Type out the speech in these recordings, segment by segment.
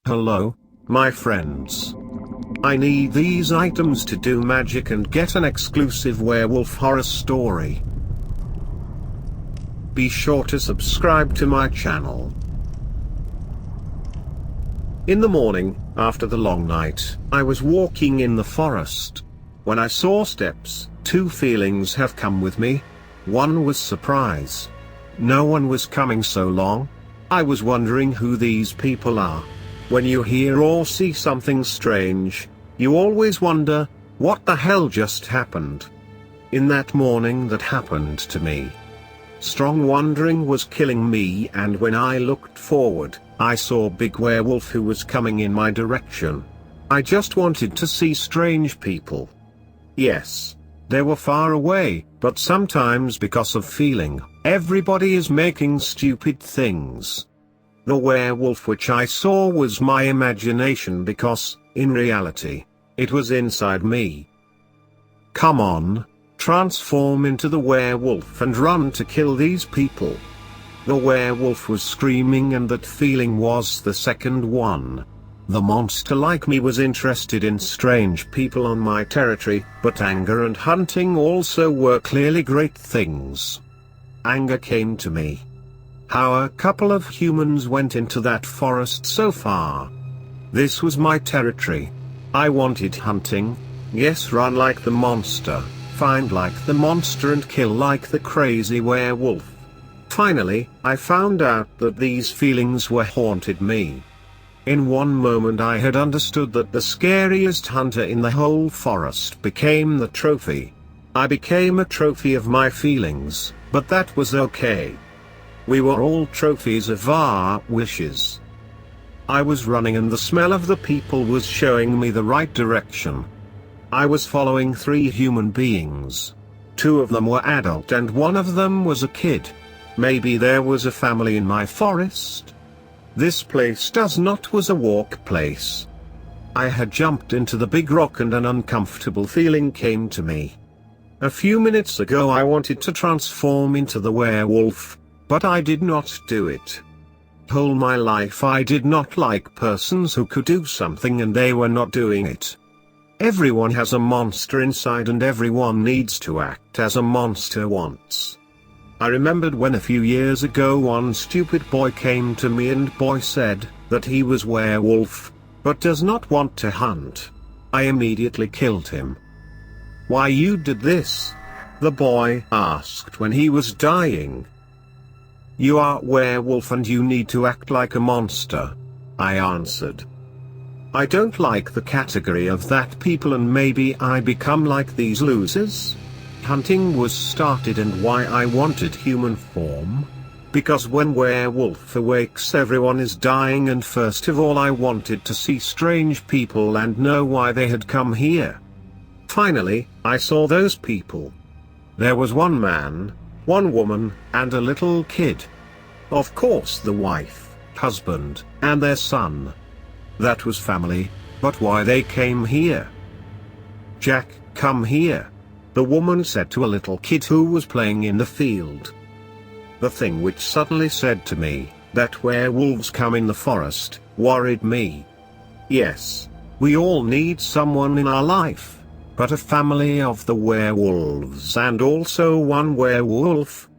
Hello, my friends. I need these items to do magic and get an exclusive werewolf horror story. Be sure to subscribe to my channel. In the morning, after the long night, I was walking in the forest. When I saw steps, two feelings have come with me. One was surprise. No one was coming so long. I was wondering who these people are. When you hear or see something strange, you always wonder, what the hell just happened? In that morning that happened to me. Strong wondering was killing me, and when I looked forward, I saw Big Werewolf who was coming in my direction. I just wanted to see strange people. Yes, they were far away, but sometimes because of feeling, everybody is making stupid things. The werewolf which I saw was my imagination because, in reality, it was inside me. Come on, transform into the werewolf and run to kill these people. The werewolf was screaming, and that feeling was the second one. The monster like me was interested in strange people on my territory, but anger and hunting also were clearly great things. Anger came to me. How a couple of humans went into that forest so far. This was my territory. I wanted hunting. Yes, run like the monster, find like the monster, and kill like the crazy werewolf. Finally, I found out that these feelings were haunted me. In one moment I had understood that the scariest hunter in the whole forest became the trophy. I became a trophy of my feelings, but that was okay. We were all trophies of our wishes. I was running, and the smell of the people was showing me the right direction. I was following three human beings. Two of them were adult and one of them was a kid. Maybe there was a family in my forest? This place was a walk place. I had jumped into the big rock and an uncomfortable feeling came to me. A few minutes ago I wanted to transform into the werewolf, but I did not do it. Whole my life I did not like persons who could do something and they were not doing it. Everyone has a monster inside and everyone needs to act as a monster once. I remembered when a few years ago one stupid boy came to me and boy said that he was werewolf, but does not want to hunt. I immediately killed him. Why you did this? The boy asked when he was dying. You are werewolf and you need to act like a monster, I answered. I don't like the category of that people and maybe I become like these losers? Hunting was started, and why I wanted human form? Because when werewolf awakes everyone is dying, and first of all I wanted to see strange people and know why they had come here. Finally, I saw those people. There was one man, one woman, and a little kid. Of course the wife, husband, and their son. That was family, but why they came here? Jack, come here, the woman said to a little kid who was playing in the field. The thing which suddenly said to me, that werewolves come in the forest, worried me. Yes, we all need someone in our life. But a family of the werewolves and also one werewolf?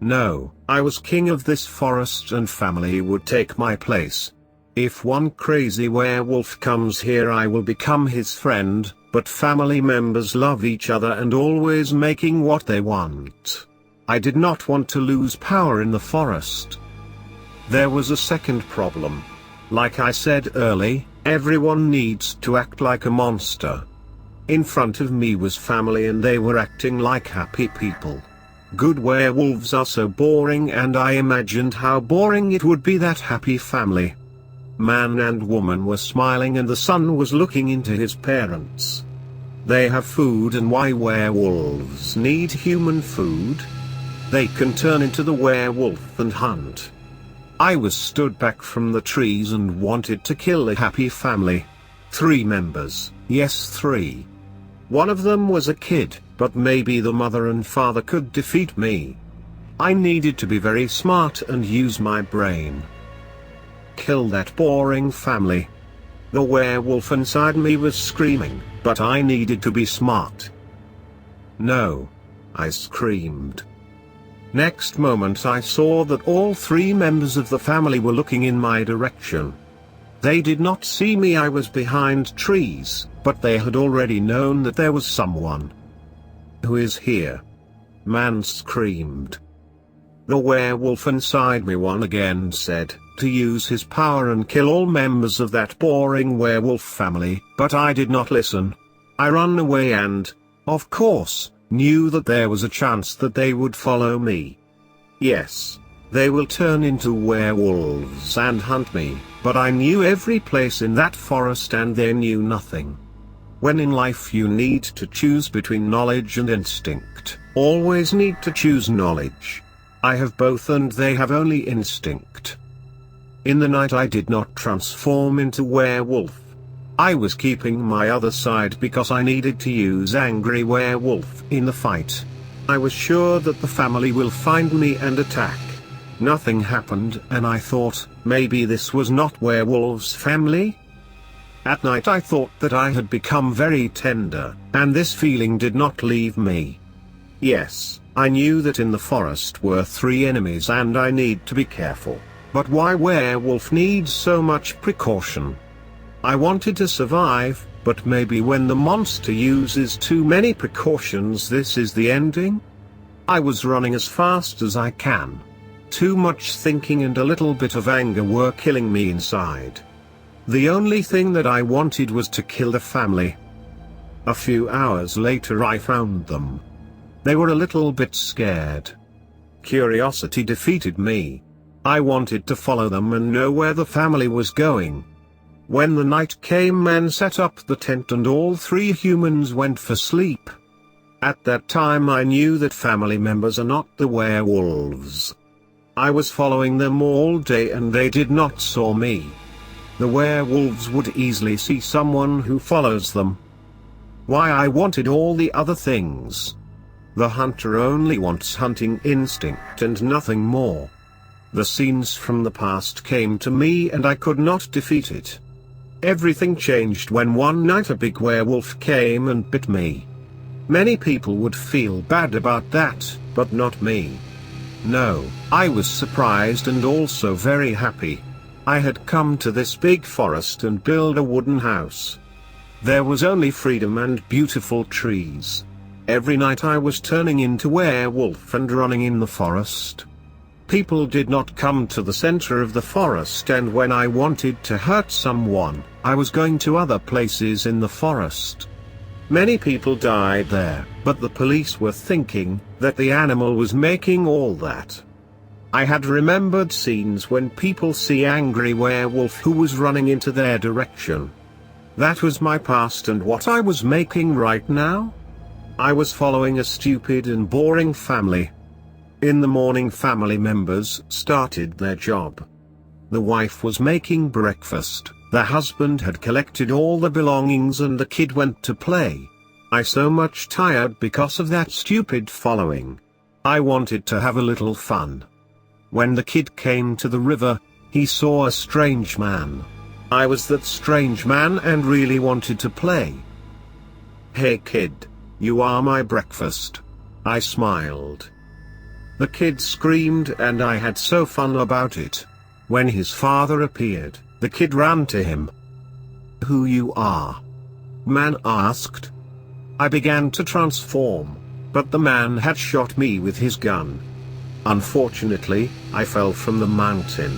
No, I was king of this forest and family would take my place. If one crazy werewolf comes here I will become his friend, but family members love each other and always making what they want. I did not want to lose power in the forest. There was a second problem. Like I said early, everyone needs to act like a monster. In front of me was family and they were acting like happy people. Good werewolves are so boring, and I imagined how boring it would be that happy family. Man and woman were smiling and the son was looking into his parents. They have food, and why werewolves need human food? They can turn into the werewolf and hunt. I was stood back from the trees and wanted to kill a happy family. 3 members, yes 3. One of them was a kid, but maybe the mother and father could defeat me. I needed to be very smart and use my brain. kill that boring family. The werewolf inside me was screaming, but I needed to be smart. No! I screamed. Next moment I saw that all 3 members of the family were looking in my direction. They did not see me, I was behind trees, but they had already known that there was someone. Who is here? Man screamed. The werewolf inside me once again said, to use his power and kill all members of that boring werewolf family, but I did not listen. I ran away and, of course, knew that there was a chance that they would follow me. Yes, they will turn into werewolves and hunt me, but I knew every place in that forest and they knew nothing. When in life you need to choose between knowledge and instinct, always need to choose knowledge. I have both and they have only instinct. In the night I did not transform into werewolf. I was keeping my other side because I needed to use angry werewolf in the fight. I was sure that the family will find me and attack. Nothing happened and I thought, maybe this was not werewolf's family? At night I thought that I had become very tender, and this feeling did not leave me. Yes, I knew that in the forest were 3 enemies and I need to be careful, but why werewolf needs so much precaution? I wanted to survive, but maybe when the monster uses too many precautions this is the ending? I was running as fast as I can. Too much thinking and a little bit of anger were killing me inside. The only thing that I wanted was to kill the family. A few hours later I found them. They were a little bit scared. Curiosity defeated me. I wanted to follow them and know where the family was going. When the night came, man set up the tent and all 3 humans went for sleep. At that time I knew that family members are not the werewolves. I was following them all day and they did not saw me. The werewolves would easily see someone who follows them. Why I wanted all the other things. The hunter only wants hunting instinct and nothing more. The scenes from the past came to me and I could not defeat it. Everything changed when one night a big werewolf came and bit me. Many people would feel bad about that, but not me. No, I was surprised and also very happy. I had come to this big forest and build a wooden house. There was only freedom and beautiful trees. Every night I was turning into werewolf and running in the forest. People did not come to the center of the forest, and when I wanted to hurt someone, I was going to other places in the forest. Many people died there, but the police were thinking that the animal was making all that. I had remembered scenes when people see angry werewolf who was running into their direction. That was my past and what I was making right now? I was following a stupid and boring family. In the morning family members started their job. The wife was making breakfast, the husband had collected all the belongings and the kid went to play. I so much tired because of that stupid following. I wanted to have a little fun. When the kid came to the river, he saw a strange man. I was that strange man and really wanted to play. Hey kid, you are my breakfast. I smiled. The kid screamed and I had so fun about it. When his father appeared, the kid ran to him. Who you are? Man asked. I began to transform, but the man had shot me with his gun. Unfortunately, I fell from the mountain.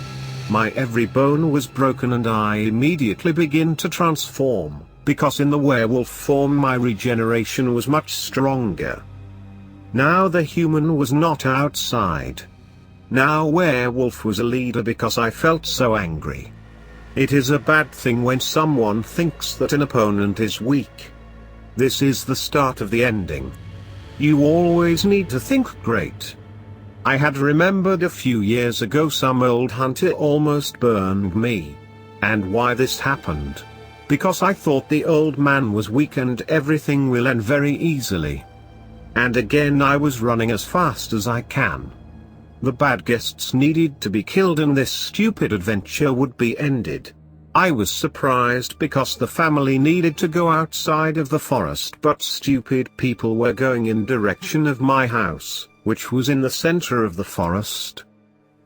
My every bone was broken and I immediately began to transform, because in the werewolf form my regeneration was much stronger. Now the human was not outside. Now werewolf was a leader because I felt so angry. It is a bad thing when someone thinks that an opponent is weak. This is the start of the ending. You always need to think great. I had remembered a few years ago some old hunter almost burned me. And why this happened? Because I thought the old man was weak and everything will end very easily. And again I was running as fast as I can. The bad guests needed to be killed and this stupid adventure would be ended. I was surprised because the family needed to go outside of the forest, but stupid people were going in direction of my house, which was in the center of the forest.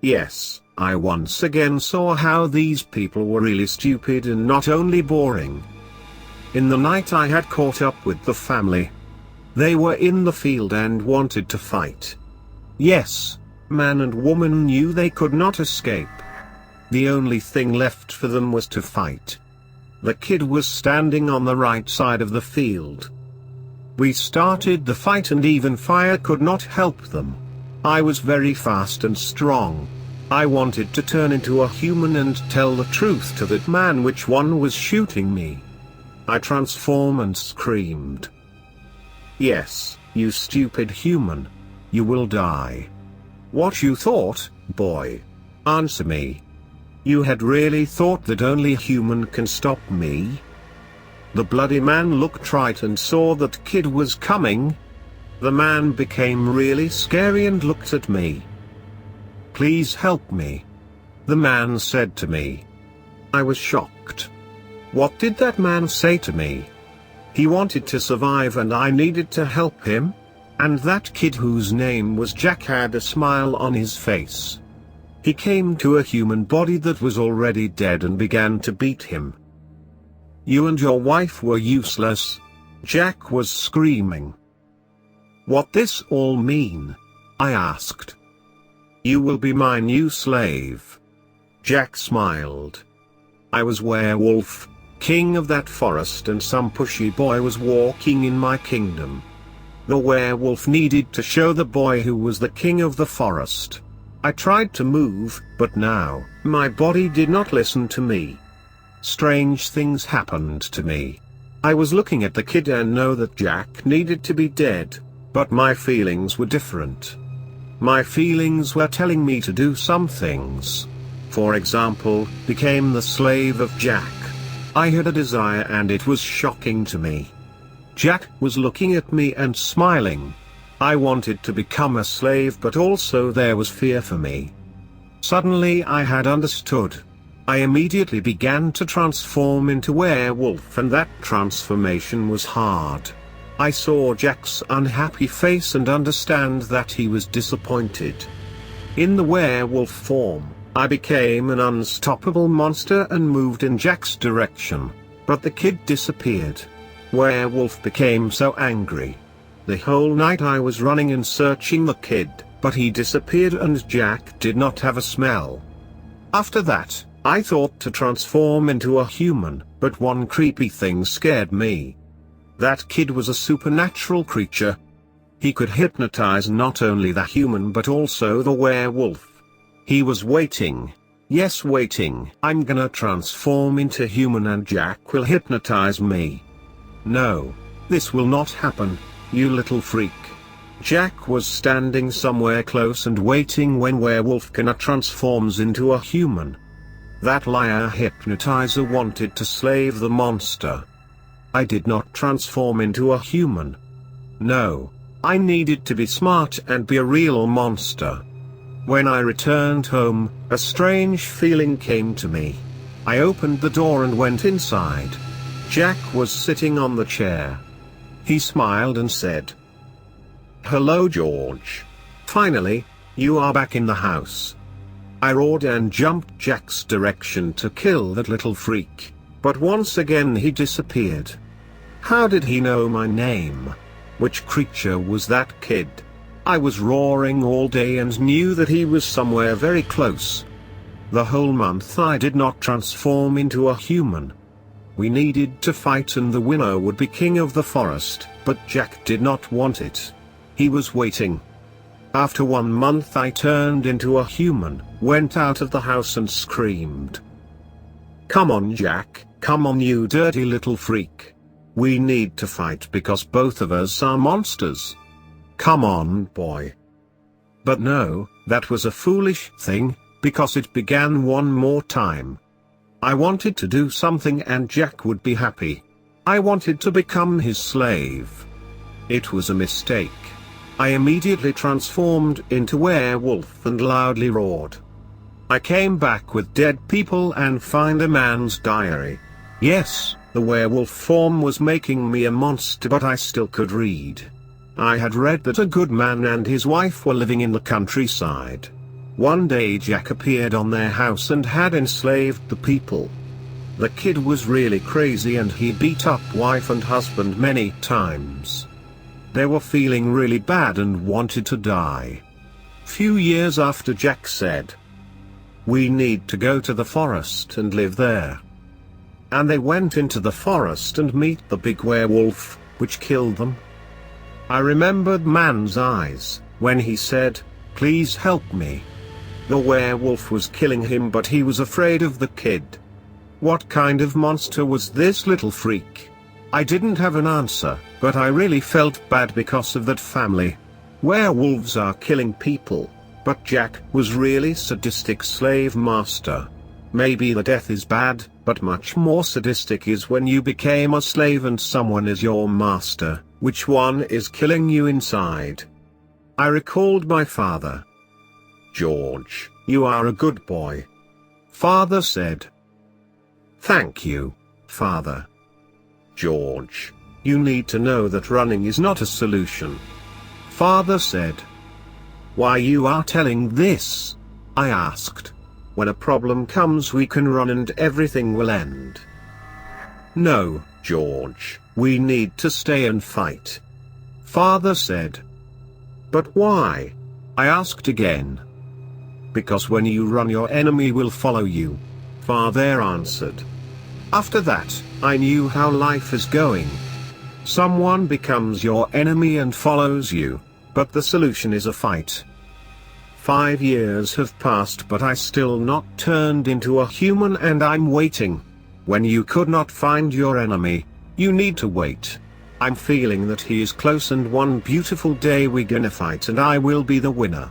Yes, I once again saw how these people were really stupid and not only boring. In the night I had caught up with the family. They were in the field and wanted to fight. Yes, man and woman knew they could not escape. The only thing left for them was to fight. The kid was standing on the right side of the field. We started the fight and even fire could not help them. I was very fast and strong. I wanted to turn into a human and tell the truth to that man which one was shooting me. I transformed and screamed. Yes, you stupid human. You will die. What you thought, boy? Answer me. You had really thought that only a human can stop me? The bloody man looked right and saw that kid was coming. The man became really scary and looked at me. Please help me. The man said to me. I was shocked. What did that man say to me? He wanted to survive and I needed to help him? And that kid whose name was Jack had a smile on his face. He came to a human body that was already dead and began to beat him. You and your wife were useless. Jack was screaming. What this all mean? I asked. You will be my new slave. Jack smiled. I was Werewolf, king of that forest, and some pushy boy was walking in my kingdom. The werewolf needed to show the boy who was the king of the forest. I tried to move, but now, my body did not listen to me. Strange things happened to me. I was looking at the kid and know that Jack needed to be dead, but my feelings were different. My feelings were telling me to do some things. For example, became the slave of Jack. I had a desire and it was shocking to me. Jack was looking at me and smiling. I wanted to become a slave, but also there was fear for me. Suddenly I had understood. I immediately began to transform into werewolf, and that transformation was hard. I saw Jack's unhappy face and understand that he was disappointed. In the werewolf form, I became an unstoppable monster and moved in Jack's direction, but the kid disappeared. Werewolf became so angry. The whole night I was running and searching the kid, but he disappeared and Jack did not have a smell. After that, I thought to transform into a human, but one creepy thing scared me. That kid was a supernatural creature. He could hypnotize not only the human but also the werewolf. He was waiting. Yes, waiting. I'm gonna transform into human and Jack will hypnotize me. No, this will not happen. You little freak. Jack was standing somewhere close and waiting when werewolf cannot transforms into a human. That liar hypnotizer wanted to slave the monster. I did not transform into a human. No, I needed to be smart and be a real monster. When I returned home, a strange feeling came to me. I opened the door and went inside. Jack was sitting on the chair. He smiled and said, "Hello, George. Finally, you are back in the house." I roared and jumped Jack's direction to kill that little freak, but once again he disappeared. How did he know my name? Which creature was that kid? I was roaring all day and knew that he was somewhere very close. The whole month I did not transform into a human. We needed to fight and the winner would be king of the forest, but Jack did not want it. He was waiting. After 1 month I turned into a human, went out of the house and screamed. "Come on, Jack, come on, you dirty little freak. We need to fight because both of us are monsters. Come on, boy." But no, that was a foolish thing, because it began one more time. I wanted to do something and Jack would be happy. I wanted to become his slave. It was a mistake. I immediately transformed into werewolf and loudly roared. I came back with dead people and find a man's diary. Yes, the werewolf form was making me a monster, but I still could read. I had read that a good man and his wife were living in the countryside. One day Jack appeared on their house and had enslaved the people. The kid was really crazy and he beat up wife and husband many times. They were feeling really bad and wanted to die. Few years after, Jack said, "We need to go to the forest and live there." And they went into the forest and meet the big werewolf, which killed them. I remembered man's eyes, when he said, "Please help me." The werewolf was killing him, but he was afraid of the kid. What kind of monster was this little freak? I didn't have an answer, but I really felt bad because of that family. Werewolves are killing people, but Jack was really sadistic slave master. Maybe the death is bad, but much more sadistic is when you became a slave and someone is your master. Which one is killing you inside? I recalled my father. "George, you are a good boy." Father said. "Thank you, Father." "George, you need to know that running is not a solution." Father said. "Why you are telling this?" I asked. "When a problem comes we can run and everything will end." "No, George, we need to stay and fight." Father said. "But why?" I asked again. "Because when you run your enemy will follow you," Father answered. After that, I knew how life is going. Someone becomes your enemy and follows you, but the solution is a fight. 5 years have passed, but I still not turned into a human and I'm waiting. When you could not find your enemy, you need to wait. I'm feeling that he is close and one beautiful day we gonna fight and I will be the winner.